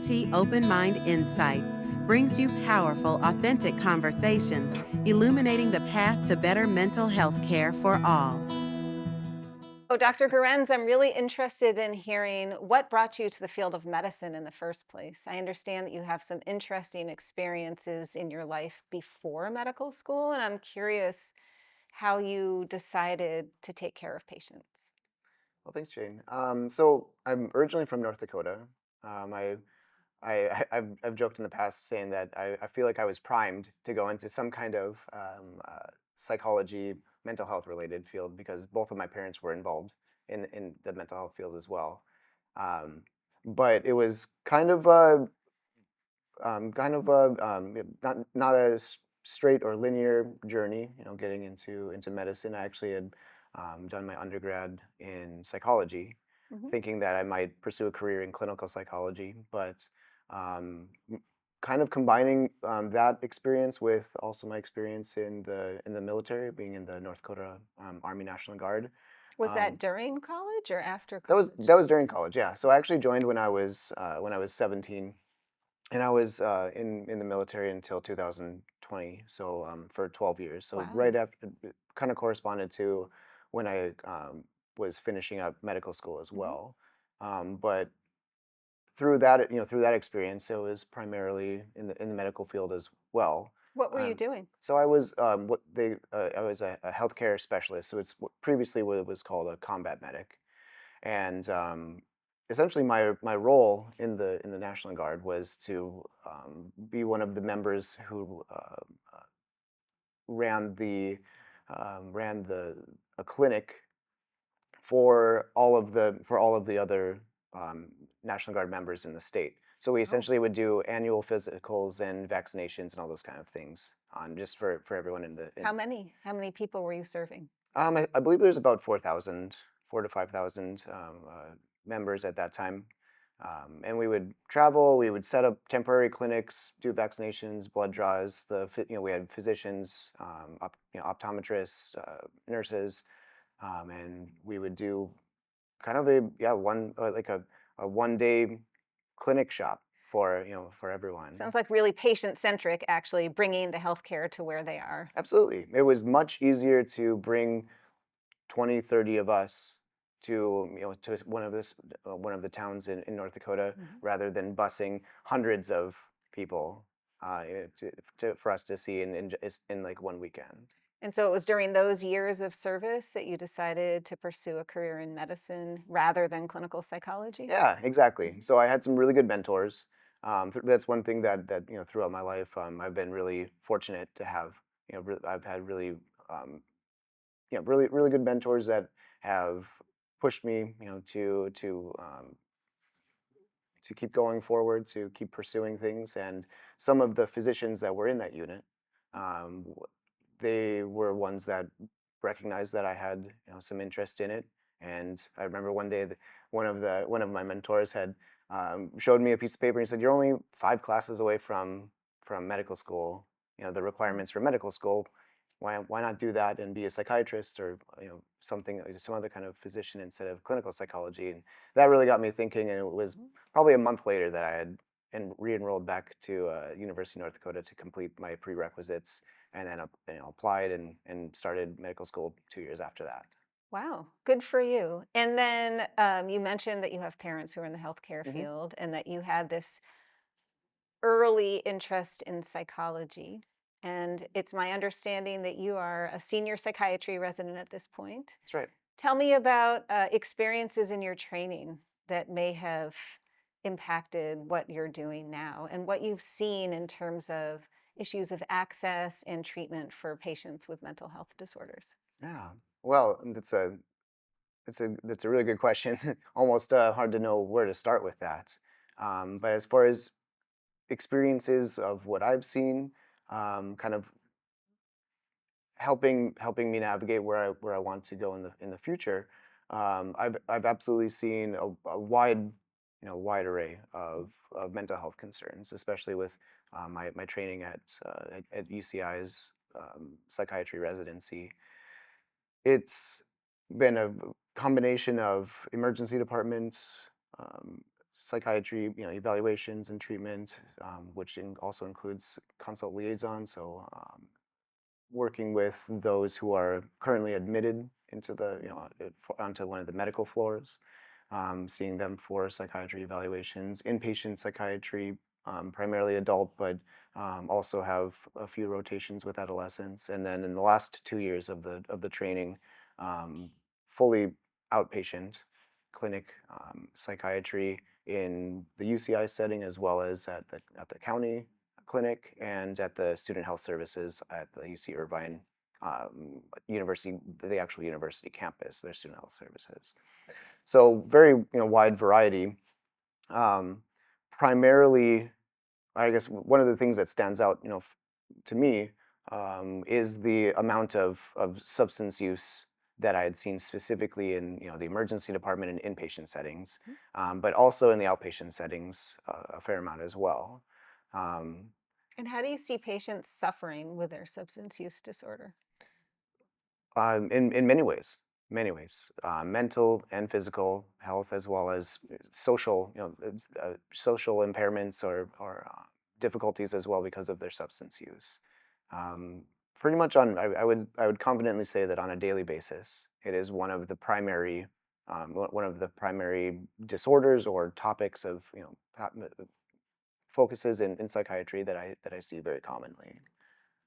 guarantee open mind insights, brings you powerful, authentic conversations, illuminating the path to better mental health care for all. Oh, Dr. Gerenz, I'm really interested in hearing what brought you to the field of medicine in the first place. I understand that you have some interesting experiences in your life before medical school, and I'm curious how you decided to take care of patients. Well, thanks, Jane. So I'm originally from North Dakota. I've joked in the past saying that I feel like I was primed to go into some kind of psychology, mental health related field because both of my parents were involved in the mental health field as well. Um, but it was not a straight or linear journey. Getting into medicine. I actually had done my undergrad in psychology, Mhm. thinking that I might pursue a career in clinical psychology, but um, m- kind of combining that experience with also my experience in the military, being in the North Dakota Army National Guard. Was that Um, during college or after that college? was during college, yeah. So I actually joined when I was 17, and I was in the military until 2020, so for 12 years. So Wow. right after, kind of corresponded to when I was finishing up medical school as Mhm. well. But through that experience, it was primarily in the medical field as well. What were you Um, doing? so I was a healthcare specialist. So previously what it was called a combat medic, and essentially my role in the National Guard was to be one of the members who ran the ran the a clinic for all of the other um, National Guard members in the state. So we Oh, essentially would do annual physicals and vaccinations and all those kind of things on just for everyone in the in. how many people were you serving? I believe there's about 4 to 5,000 members at that time. And we would travel, we would set up temporary clinics, do vaccinations, blood draws. We had physicians, optometrists, nurses, and we would do kind of a 1 day clinic shop for everyone. Sounds like really patient-centric, actually, bringing the healthcare to where they are. Absolutely. It was much easier to bring 20, 30 of us to one of the towns in North Dakota Mhm. rather than busing hundreds of people for us to see in like one weekend. And so it was during those years of service that you decided to pursue a career in medicine rather than clinical psychology? Yeah, exactly. Mhm. So I had some really good mentors. That's one thing that throughout my life I've been really fortunate to have. I've had really good mentors that have pushed me to keep going forward, to keep pursuing things. And some of the physicians that were in that unit, they were ones that recognized that I had some interest in it. And I remember one day that one of my mentors had showed me a piece of paper and he said, "You're only 5 classes away from medical school. The Mm. requirements for medical school. Why not do that and be a psychiatrist or some other kind of physician instead of clinical psychology?" And that really got me thinking. And it was Mhm. probably a month later that I had re-enrolled back to University of North Dakota to complete my prerequisites, and then applied and started medical school 2 years after that. Wow, good for you. And then you mentioned that you have parents who are in the healthcare Hmm. field and that you had this early interest in psychology. And it's my understanding that you are a senior psychiatry resident at this point. That's right. Tell me about experiences in your training that may have impacted what you're doing now and what you've seen in terms of issues of access and treatment for patients with mental health disorders. Yeah. Well, that's a really good question. Almost hard to know where to start with that. But as far as experiences of what I've seen, kind of helping me navigate where I want to go in the future. I've absolutely seen a wide array of mental health concerns, especially with my training at UCI's psychiatry residency. It's been a combination of emergency departments, um, psychiatry, evaluations and treatment, which also includes consult liaison. So working with those who are currently admitted into onto one of the medical floors, seeing them for psychiatry evaluations, inpatient psychiatry, primarily adult, but also have a few rotations with adolescents. And then in the last 2 years of the training, fully outpatient clinic psychiatry in the UCI setting, as well as at the county clinic and at the student health services at the UC Irvine University, the actual university campus, their student health services. So very wide variety. Primarily, I guess one of the things that stands out to me is the amount of substance use that I had seen specifically in the emergency department and inpatient settings, but also in the outpatient settings a fair amount as well. Um, And how do you see patients suffering with their substance use disorder? in many ways, mental and physical health, as well as social, social impairments or difficulties as well because of their substance use. Um, Pretty much I would confidently say that on a daily basis, it is one of the primary disorders or topics of focuses in psychiatry that I see very commonly.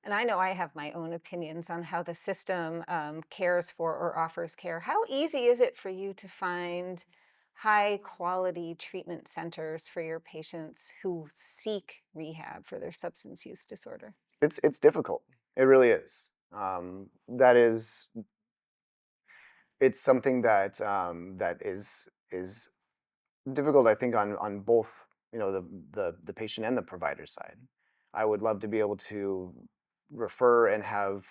And I know I have my own opinions on how the system cares for or offers care. How easy is it for you to find high quality treatment centers for your patients who seek rehab for their substance use disorder? It's difficult. It really is. That is it's something that is difficult, I think, on both the patient and the provider side. I would love to be able to refer and have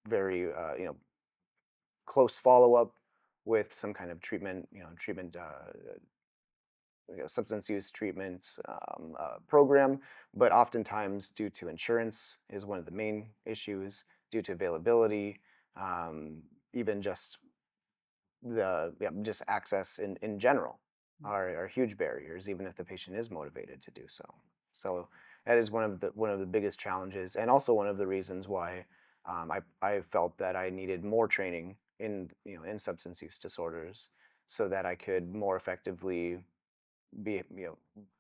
very close follow up with some kind of substance use treatment program, but oftentimes due to insurance is one of the main issues, due to availability, even just access in general are huge barriers, even if the patient is motivated to do so. So that is one of the biggest challenges, and also one of the reasons why I felt that I needed more training in substance use disorders, so that I could more effectively be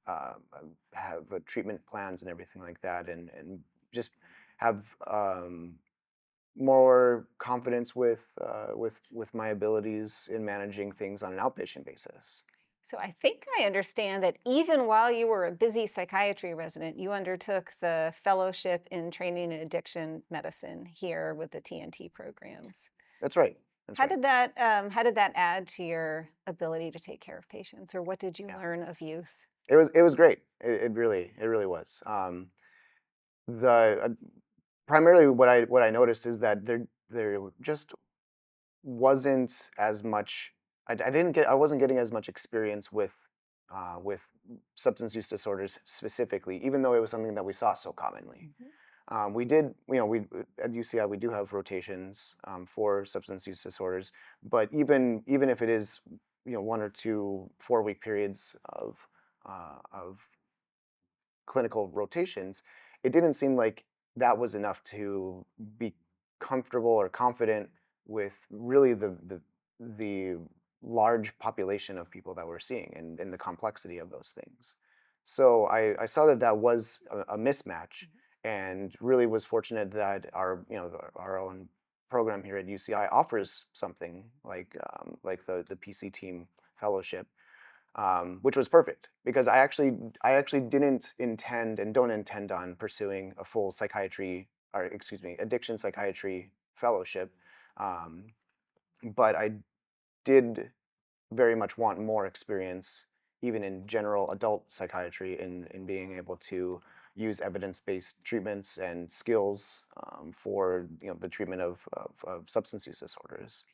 have treatment plans and everything like that, and just have more confidence with my abilities in managing things on an outpatient basis. So I think I understand that even while you were a busy psychiatry resident, you undertook the fellowship in training in addiction medicine here with the TNT programs. That's right. That's right. How did that add to your ability to take care of patients, or what did you Yeah. learn of youth? It was great. It really was. The Primarily what I noticed is that there just wasn't as much. I wasn't getting as much experience with substance use disorders specifically, even though it was something that we saw so commonly. Mhm. We did, we at UCI we do have rotations for substance use disorders, but even if it is 1 or 2 4-week periods of clinical rotations, it didn't seem like that was enough to be comfortable or confident with really the large population of people that we're seeing and the complexity of those things. So I saw that that was a mismatch, and really was fortunate that our own program here at UCI offers something like the PC Team Fellowship, which was perfect because I actually didn't intend and don't intend on pursuing a full psychiatry, or excuse me, addiction psychiatry fellowship, um, but I did very much want more experience, even in general adult psychiatry, in being able to use evidence-based treatments and skills for the treatment of substance use disorders.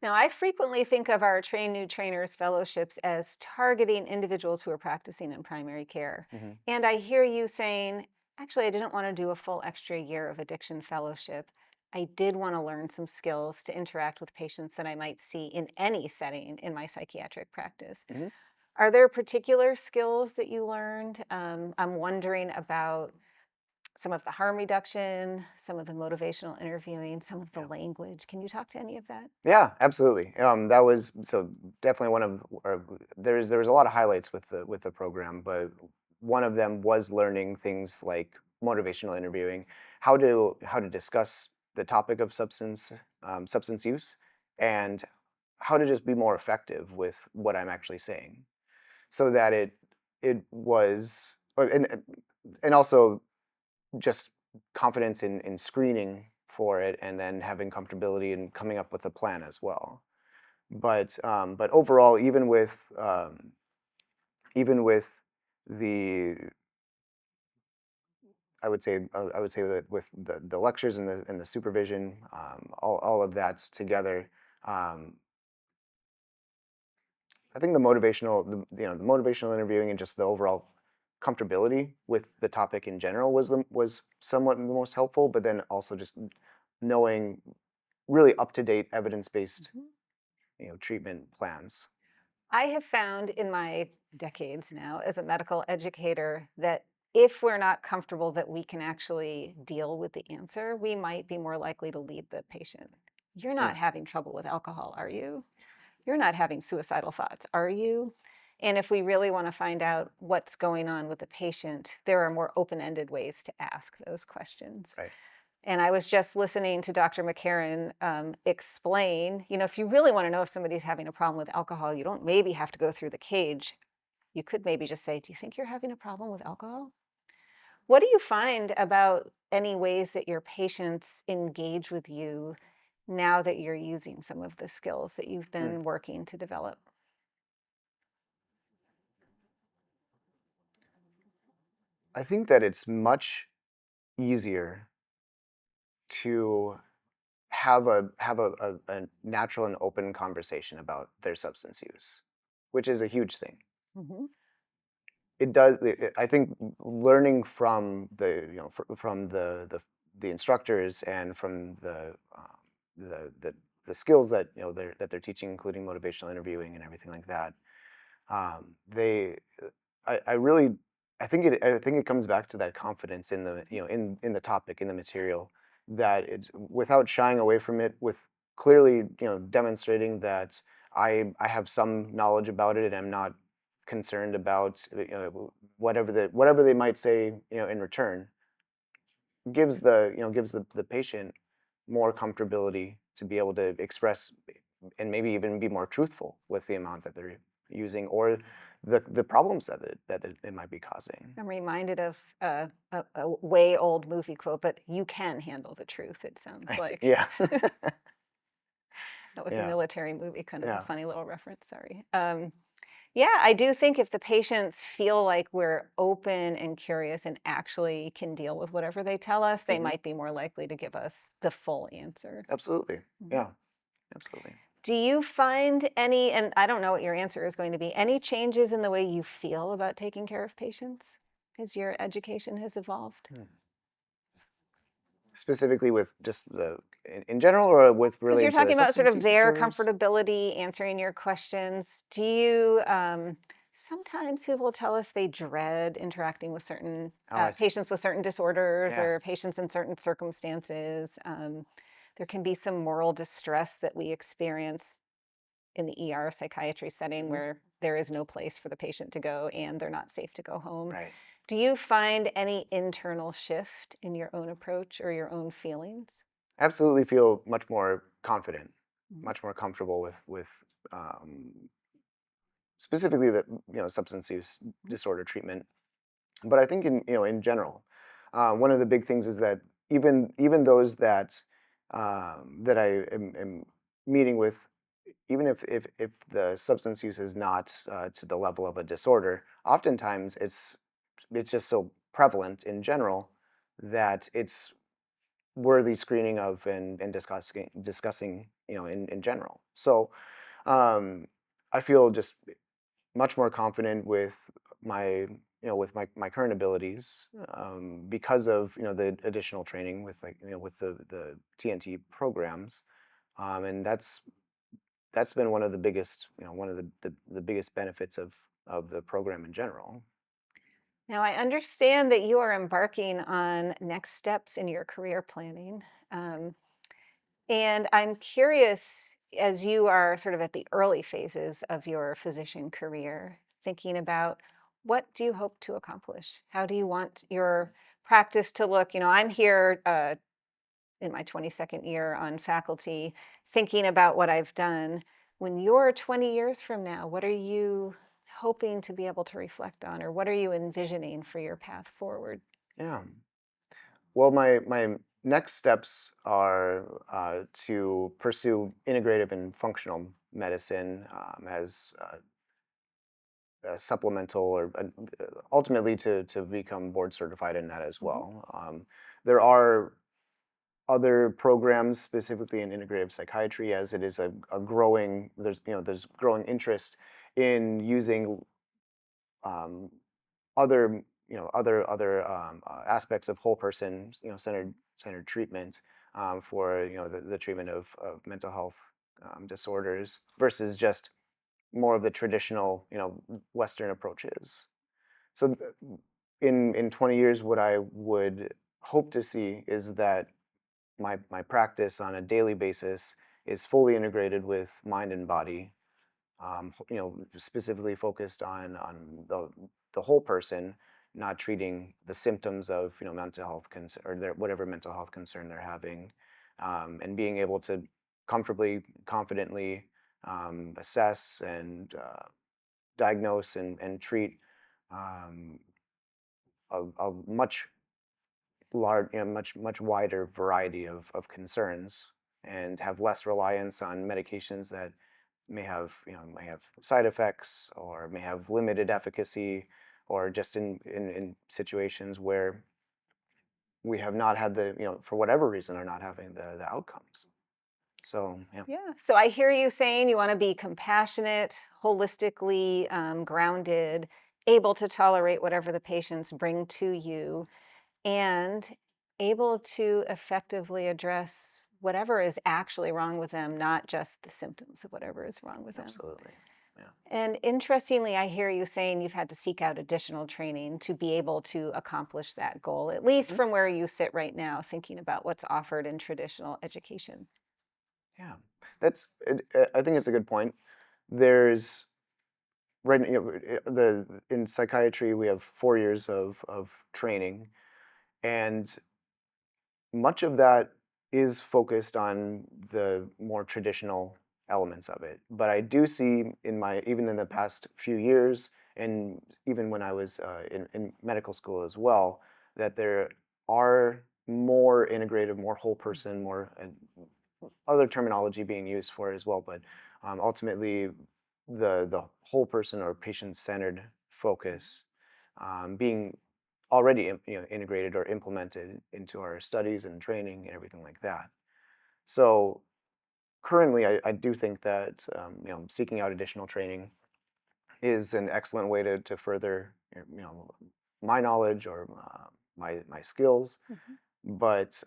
Now, I frequently think of our Train New Trainers fellowships as targeting individuals who are practicing in primary care. Mhm. And I hear you saying, actually, I didn't want to do a full extra year of addiction fellowship. I did want to learn some skills to interact with patients that I might see in any setting in my psychiatric practice. Mhm. Are there particular skills that you learned? I'm wondering about some of the harm reduction, some of the motivational interviewing, some of the Yeah. language. Can you talk to any of that? Yeah, absolutely. That was so definitely one of or there was a lot of highlights with the program, but one of them was learning things like motivational interviewing, how to discuss the topic of substance use, and how to just be more effective with what I'm actually saying, so that it was and also just confidence in screening for it, and then having comfortability in coming up with a plan as well. But overall, even with the I would say that with the lectures and the supervision, all of that together, um, I think the motivational interviewing and just the overall comfortability with the topic in general was somewhat the most helpful. But then also just knowing really up to date evidence based Mhm. treatment plans. I have found in my decades now as a medical educator that if we're not comfortable that we can actually deal with the answer, we might be more likely to lead the patient. You're not Mm, having trouble with alcohol, are you? You're not having suicidal thoughts, are you? And if we really want to find out what's going on with the patient, there are more open ended ways to ask those questions. right. And I was just listening to Dr. McCarran explain, if you really want to know if somebody's having a problem with alcohol, you don't maybe have to go through the cage. You could maybe just say, "Do you think you're having a problem with alcohol?" What do you find about any ways that your patients engage with you now that you're using some of the skills that you've Mm. been working to develop? I think that it's much easier to have a natural and open conversation about their substance use, which is a huge thing. Hmm. It does. I think learning from from the instructors and from the skills that they're teaching, including motivational interviewing and everything like that. They I really I think it comes back to that confidence in in the topic, in the material, that it's without shying away from it, with clearly demonstrating that I have some knowledge about it, and I'm not concerned about whatever they might say in return, gives the patient more comfortability to be able to express and maybe even be more truthful with the amount that they're using, or the problems that it might be causing. I'm reminded of a way old movie quote, but you can handle the truth, it sounds I see. like. Yeah. No, it's a Yeah. military movie, kind of a Yeah. funny little reference, sorry. Yeah, I do think if the patients feel like we're open and curious and actually can deal with whatever they tell us, they Hmm. might be more likely to give us the full answer. Absolutely. Mhm. Yeah. Absolutely. Do you find any, and I don't know what your answer is going to be, any changes in the way you feel about taking care of patients as your education has evolved? Hmm. Specifically with just in general, or with Because you're related to talking about sort substance of use their disorders? comfortability answering your questions. Do you, sometimes people tell us they dread interacting with certain Oh, I see. patients with certain disorders Yeah. or patients in certain circumstances. There can be some moral distress that we experience in the ER psychiatry setting Hmm. where there is no place for the patient to go and they're not safe to go home. Right. Do you find any internal shift in your own approach or your own feelings? Absolutely feel much more confident, Mhm. much more comfortable with specifically the substance use disorder treatment. But I think in general, one of the big things is that even those that I am meeting with, even if the substance use is not to the level of a disorder, oftentimes it's just so prevalent in general that it's worthy screening of and discussing in general. So um, I feel just much more confident with my current abilities, because of the additional training with with the TNT programs, and that's been one of the biggest biggest benefits of of the program in general. Now, I understand that you are embarking on next steps in your career planning. Um, and I'm curious, as you are sort of at the early phases of your physician career, thinking about what do you hope to accomplish? How do you want your practice to look? I'm here in my 22nd year on faculty, thinking about what I've done. When you're 20 years from now, what are you hoping to be able to reflect on, or what are you envisioning for your path forward? Yeah. Well, my next steps are to pursue integrative and functional medicine as a supplemental or ultimately to become board certified in that as Mhm. well. There are other programs specifically in integrative psychiatry as it is a growing there's growing interest in using um, other aspects of whole person centered treatment for the treatment of mental health disorders versus just more of the traditional Western approaches. So in 20 years, what I would hope to see is that my practice on a daily basis is fully integrated with mind and body, specifically focused on the whole person, not treating the symptoms of mental health concern or whatever mental health concern they're having, and being able to comfortably, confidently assess and diagnose and treat um, a much much wider variety of concerns and have less reliance on medications that may have side effects or may have limited efficacy or just in situations where we have not had for whatever reason are not having the outcomes. So yeah. Yeah. So I hear you saying you want to be compassionate, holistically grounded, able to tolerate whatever the patients bring to you, and able to effectively address whatever is actually wrong with them, not just the symptoms of whatever is wrong with them. Absolutely. Yeah. And interestingly, I hear you saying you've had to seek out additional training to be able to accomplish that goal, at least Mhm. from where you sit right now, thinking about what's offered in traditional education. Yeah. I think it's a good point. There's right the in psychiatry we have 4 years of training, and much of that is focused on the more traditional elements of it. But I do see even in the past few years, and even when I was in medical school as well, that there are more integrative, more whole person, more other terminology being used for it as well. But ultimately, the whole person or patient centered focus being already integrated or implemented into our studies and training and everything like that. So currently, I do think that seeking out additional training is an excellent way to further my knowledge or my skills. Mhm. But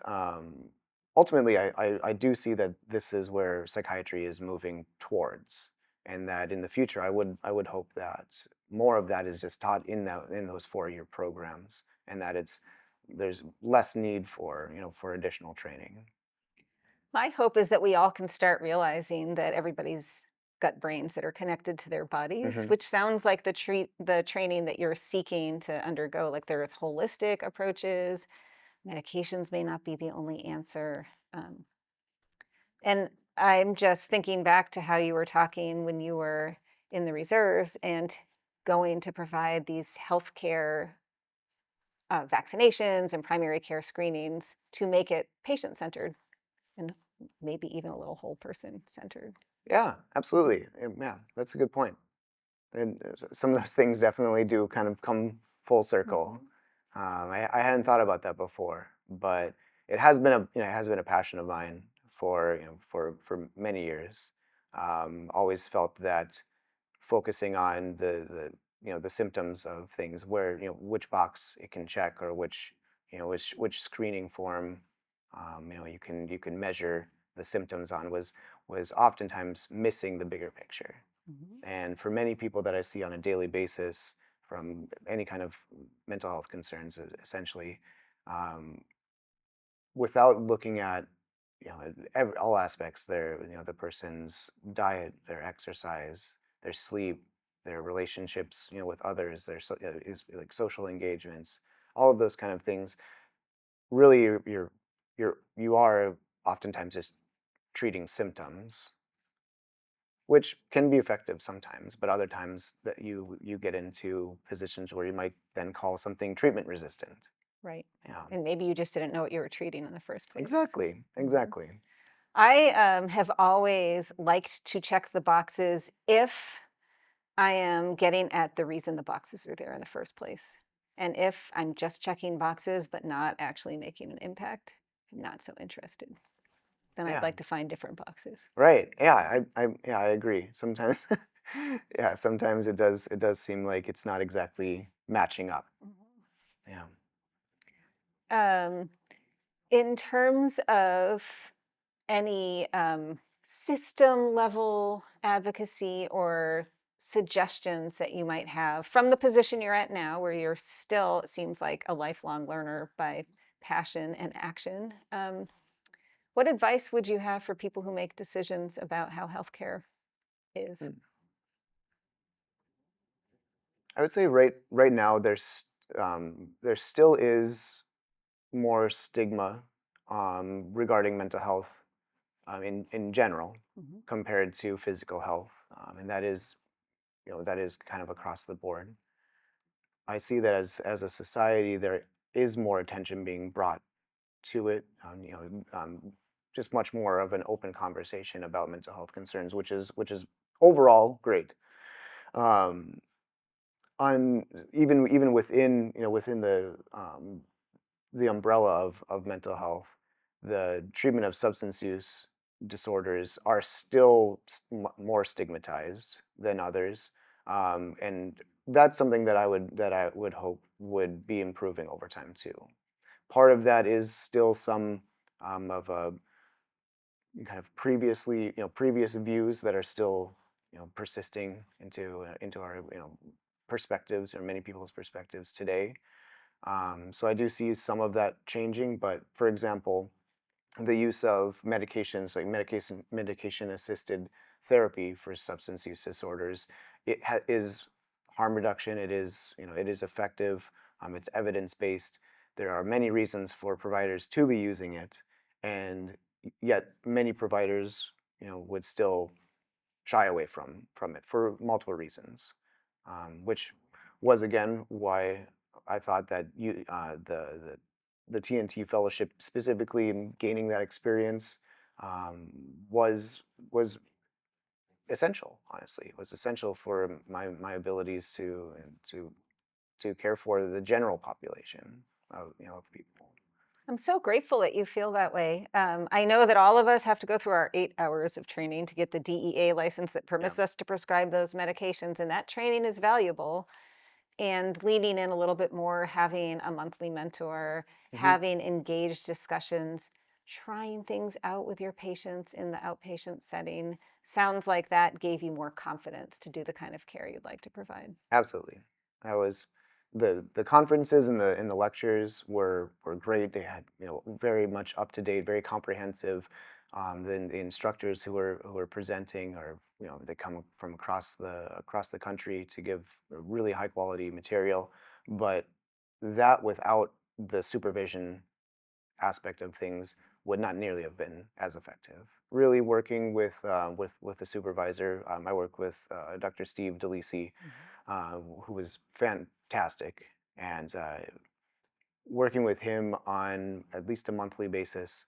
ultimately, I do see that this is where psychiatry is moving towards, and that in the future, I would hope that more of that is just taught in those 4 year programs, and that there's less need for additional training. My hope is that we all can start realizing that everybody's got brains that are connected to their bodies, Hmm. which sounds like the training that you're seeking to undergo. Like there's holistic approaches, medications may not be the only answer. And I'm just thinking back to how you were talking when you were in the reserves and going to provide these healthcare vaccinations and primary care screenings to make it patient centered and maybe even a little whole person centered. Yeah, absolutely. Yeah, that's a good point. And some of those things definitely do kind of come full circle. Mhm. I hadn't thought about that before, but it has been a passion of mine for many years. Always felt that focusing on the symptoms of things, where which box it can check or which screening form you can measure the symptoms on was oftentimes missing the bigger picture. Mhm. And for many people that I see on a daily basis from any kind of mental health concerns, essentially, um, without looking at all aspects, the person's diet, their exercise, their sleep, their relationships with others, like social engagements, all of those kind of things. Really, you are oftentimes just treating symptoms, which can be effective sometimes, but other times that you get into positions where you might then call something treatment resistant. Right. Yeah, And maybe you just didn't know what you were treating in the first place. exactly, Mhm. exactly. I have always liked to check the boxes if I am getting at the reason the boxes are there in the first place. And if I'm just checking boxes but not actually making an impact, I'm not so interested. Then I'd Yeah, like to find different boxes. right. Yeah, I agree. Sometimes, yeah, sometimes it does seem like it's not exactly matching up. Yeah. Um, in terms of any system level advocacy or suggestions that you might have from the position you're at now, where you're still, it seems like, a lifelong learner by passion and action, what advice would you have for people who make decisions about how healthcare is? Hmm. I would say right now there still is more stigma regarding mental health in general Mhm. compared to physical health, and that is kind of across the board. I see that as a society there is more attention being brought to it. Just much more of an open conversation about mental health concerns, which is overall great. Um, on even within within the umbrella of mental health, the treatment of substance use disorders are still more stigmatized than others, and that's something that I would hope would be improving over time too. Part of that is still some of a kind of previous views that are still persisting into our perspectives or many people's perspectives today. So I do see some of that changing, but for example, the use of medications like medication assisted therapy for substance use disorders, is harm reduction. It is effective. It's evidence based. There are many reasons for providers to be using it, and yet many providers would still shy away from it for multiple reasons, which was again why I thought that the TNT fellowship, specifically in gaining that experience, was essential. Honestly, it was essential for my abilities to care for the general population of people. I'm so grateful that you feel that way. I know that all of us have to go through our 8 hours of training to get the DEA license that Yeah. permits us to prescribe those medications, and that training is valuable. And leaning in a little bit more, having a monthly mentor, Hmm. having engaged discussions, trying things out with your patients in the outpatient setting sounds like that gave you more confidence to do the kind of care you'd like to provide. Absolutely. That was the conferences and the lectures were great. They had very much up to date, very comprehensive. The instructors who were presenting, or they come from across the country to give really high quality material, but that without the supervision aspect of things would not nearly have been as effective. Really working with the supervisor, I work with Dr. Steve Delisi, who was fantastic, and working with him on at least a monthly basis,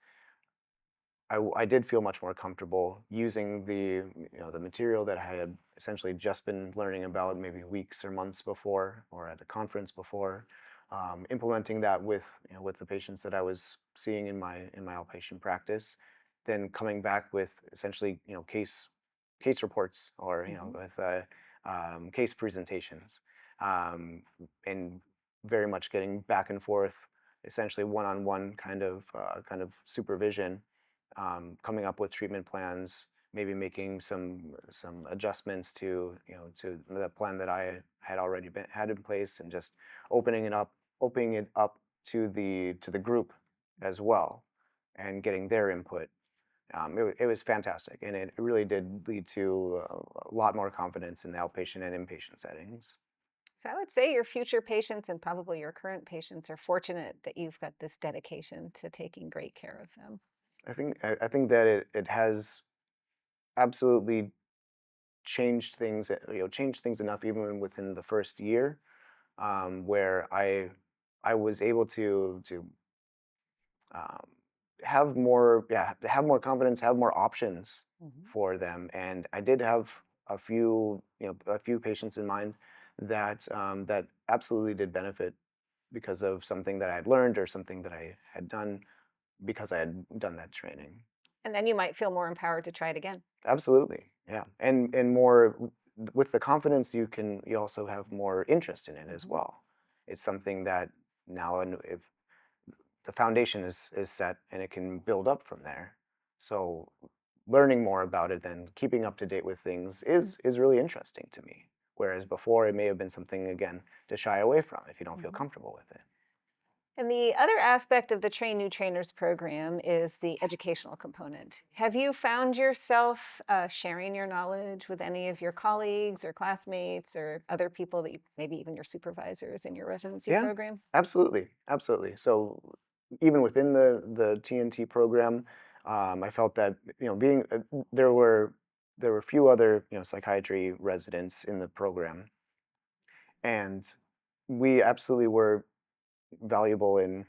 I did feel much more comfortable using the material that I had essentially just been learning about maybe weeks or months before, or at a conference before, implementing that with the patients that I was seeing in my outpatient practice, then coming back with essentially case reports, or Mhm. with case presentations, um, and very much getting back and forth, essentially one-on-one kind of supervision, coming up with treatment plans, maybe making some adjustments to to the plan that I had already had in place, and just opening it up to the group as well, and getting their input. It was fantastic, and it really did lead to a lot more confidence in the outpatient and inpatient settings. So I would say your future patients and probably your current patients are fortunate that you've got this dedication to taking great care of them. I think that it has absolutely changed things enough even within the first year, where I was able to um, have more confidence, have more options Mhm. for them. And I did have a few patients in mind that that absolutely did benefit because of something that I had learned or something that I had done because I had done that training. And then you might feel more empowered to try it again. Absolutely, yeah, and more with the confidence, you also have more interest in it as Mhm. well. It's something that now, and if the foundation is set, and it can build up from there. So learning more about it and keeping up to date with things is really interesting to me. Whereas before, it may have been something, again, to shy away from if you don't feel Mhm. comfortable with it. And the other aspect of the Train New Trainers program is the educational component. Have you found yourself sharing your knowledge with any of your colleagues or classmates or other people that maybe even your supervisors in your residency Yeah, program? absolutely, absolutely. So even within the TNT program, I felt that being there were a few other psychiatry residents in the program, and we absolutely were valuable in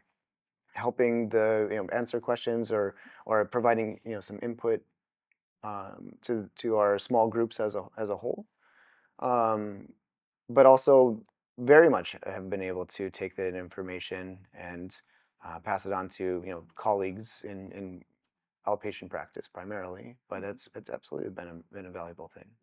helping the answer questions, or providing some input to our small groups as a whole. Um, but also very much have been able to take that information and pass it on to colleagues in outpatient practice primarily. But it's absolutely been a valuable thing.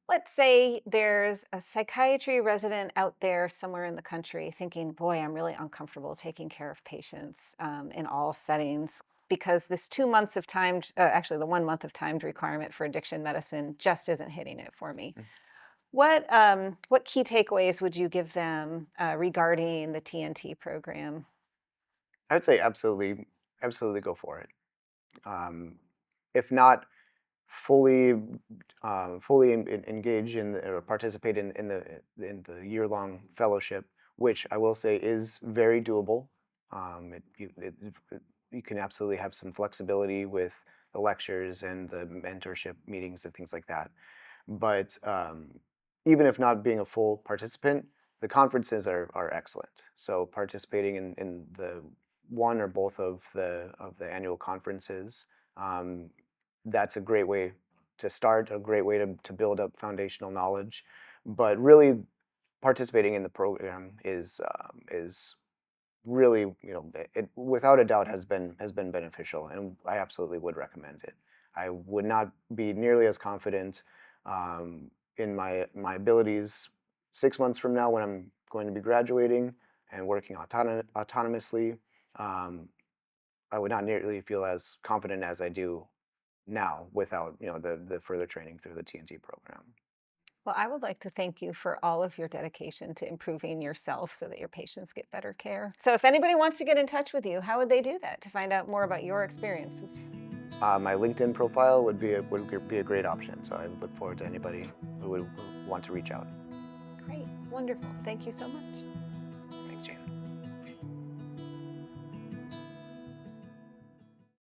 Let's say there's a psychiatry resident out there somewhere in the country thinking, boy, I'm really uncomfortable taking care of patients in all settings because this 2 months of timed, actually, the 1 month of timed requirement for addiction medicine just isn't hitting it for me. Mm. What key takeaways would you give them regarding the TNT program? I would say absolutely go for it. Um, if not fully fully engage or participate in the year-long fellowship, which I will say is very doable. You can absolutely have some flexibility with the lectures and the mentorship meetings and things like that. But even if not being a full participant, the conferences are excellent. So participating in the one or both of the annual conferences, um, that's a great way to start, a great way to build up foundational knowledge. But really, participating in the program is really, without a doubt, has been beneficial, and I absolutely would recommend it. I would not be nearly as confident in my abilities 6 months from now, when I'm going to be graduating and working autonomously. Um, I would not nearly feel as confident as I do now without the further training through the TNT program. Well, I would like to thank you for all of your dedication to improving yourself so that your patients get better care. So, if anybody wants to get in touch with you, how would they do that to find out more about your experience? My LinkedIn profile would be a great option. So I look forward to anybody who would want to reach out. Great, wonderful. Thank you so much.